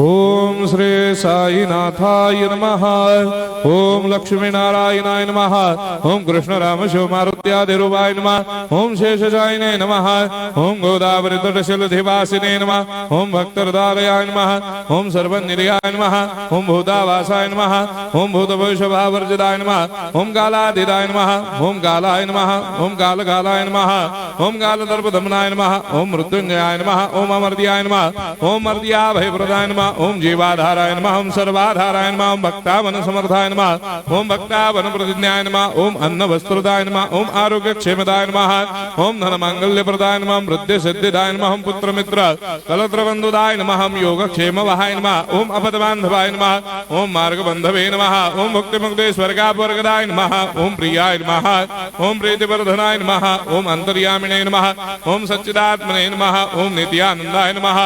ओम श्री साईनाथाय नमः। ओम लक्ष्मी नारायणाय नमः। ओम कृष्ण राम शिव मारुत्यादिरूपाय नमः। ओम शेषशायिने नमः। ओम गोदावरी तटशिलधिवासिने नमः। ओम भक्तहृदयाय नमः। ओम सर्वनिलयाय नमः। ओम भूतावासाय नमः। ओम भूतभविष्यभावर्जिताय नमः। ओम कालातीताय नमः। ओम कालाय नमः। ओम कालकालाय नमः। ओम कालदर्पदमनाय नमः। ओम मृत्युंजयाय नमः। ओम अमर्त्याय नमः। ओम मर्त्याभयप्रदाय नमः। ओम जीवाधाराय नमः। ओम सर्वाधाराय नमः। ओम भक्तावन समर्थाय नमः। ओम भक्तावन प्रतिज्ञाय नमः। ओम अन्न वस्त्रदाय नमः। ओम आरोग्य क्षेमदाय नमः। ओम धन मांगल्य प्रदाय नमः। वृद्धि सिद्धिदाय नमः। ओम पुत्र मित्र कलत्र बंधुदाय नमः। ओम योग क्षेम वहाय नमः। ओम अपद बांधवाय नमः। ओम मार्ग बंधवे नमः। ओम मुक्ति मुक्ति स्वर्गापवर्गदाय नमः। ओम प्रियाय नमः। ओम प्रीतिवर्धनाय नमः। ओम अंतर्यामिने नमः। ओम सच्चिदात्मने नमः। ओम नित्यानंदाय नमः।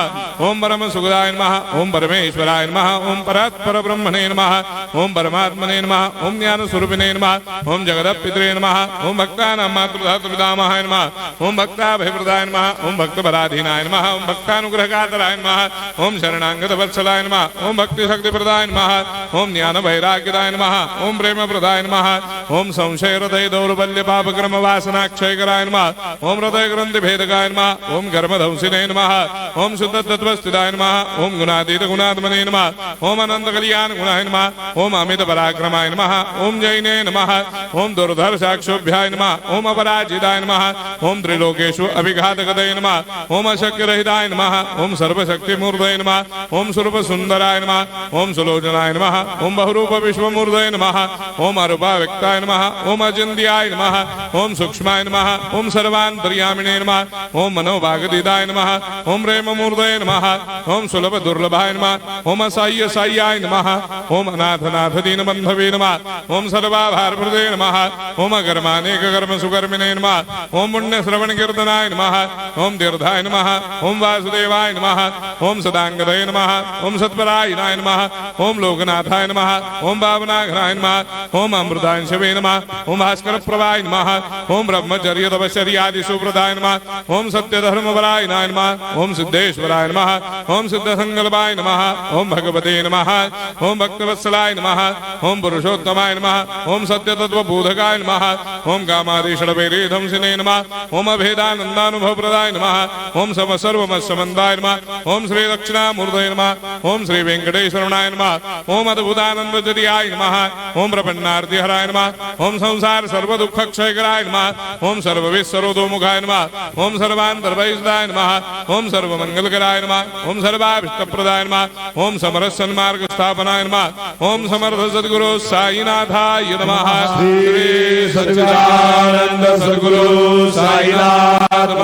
ओम परम सुखदाय नमः। ओम परमेश्वराय नमः। ओम परात्पर ब्रह्मणे नमः। ओम परमात्मने नमः। ओम ज्ञान स्वरूपिणे नमः। ओम जगदपितरे नमः। ओम भक्तानां मातृधातुपितामहाय नमः। ओम भक्ताभयप्रदाय नमः। ओम भक्तपराधीनाय नमः। ओम भक्तानुग्रहकातराय नमः। ओम शरणागत वत्सलाय नमः। ओम भक्ति शक्तिप्रदाय नमः। ओम ज्ञान वैराग्यदाय नमः। ओम प्रेम प्रदाय नमः। ओम संशय हृदय दौर्बल्य पाप क्रम वासना क्षयकराय नमः। ओम हृदय ग्रंथि भेदकाय नमः। ओम कर्मधंसिने नमः। ओम शुद्ध तत्वस्थिताय नमः। ओम गुणातीत गुणात्मने नमः। ओम अनंत कल्याण गुणाय नमः। ओम अमित पराक्रमाय नमः। ओम जैने नमः। ओम दुर्धर्षाक्षोभ्याय नमः। ओम अपराजिताय नमः। ओम त्रिलोकेषु अभिघातगतये नमः। ओम अशक्यरहिताय नमः। ओम सर्वशक्तिमूर्तये नमः। ओम स्वरूप सुंदराय नमः। ओम सुलोचनाय नमः। ओम बहुरूप विश्वमूर्तये नमः। ओम अरूपाव्यक्ताय नमः। ओम अचिन्त्याय नमः। ओम सूक्ष्माय नमः। ओम सर्वान्तर्यामिने नमः। ओम मनोभागतीताय नमः। ओम प्रेममूर्तये नमः। ओम सुलभ दुर्लभाय नमः। ओम असाह्य साह्याय नमः। ओम अनाथनाथ दीनबन्धवे नमः। ओम सर्वाभारप्रदे नमः। ओम अकर्मानेक कर्म सुकर्मिणे नमः। ओम पुण्य श्रवण कीर्तनाय नमः। ओम तीर्थाय नमः। ओम वासुदेवाय नमः। ओम सदांगदये नमः। ओम सत्परायणाय नमः। ओम लोकनाथाय नमः। ओम भावनाघनाय नमः। ओम अमृतांशवे नमः। ओम भास्कर प्रभाय नमः। ओम ब्रह्मचर्य तपश्चर्यादि सुप्रदाय नमः। ओम सत्यधर्मपरायणाय नमः। ओम सिद्धेश्वराय नमः। ओम सिद्ध संकल्पाय नमः। ओम भगवते नमः। ओम भक्तवत्सलाय नमः। ओम पुरुषोत्तमाय नमः। ओम सत्य तत्वबोधकाय नमः। ओम कामादिषडवैरेधंसिने नमः। ओम अभेदानंदानुभव प्रदाय नमः। ओम सर्वमस्समन्दाय नमः। ओम श्री दक्षिणामूर्तये नमः। ओम श्री वेंकटेश्वराय नमः। ओम अद्भुतानंदजरियाय नमः। ओम प्रपन्नार्तिहराय नमः। ओम संसार सर्व दुख क्षयकराय नमः। ओम सर्वविश्वरोधोमुखाय नमः। ओम सर्वान्तर्बहिष्ठाय नमः। ओम सर्वमंगलकराय नमः। ओम सर्वाभीष्टप्रदाय नमः। ओम समरस सन्मार्ग स्थापनाय नमः। ओम समर्थ सद्गुरु साईनाथाय नमः। श्री सच्चिदानंद सद्गुरु साईनाथ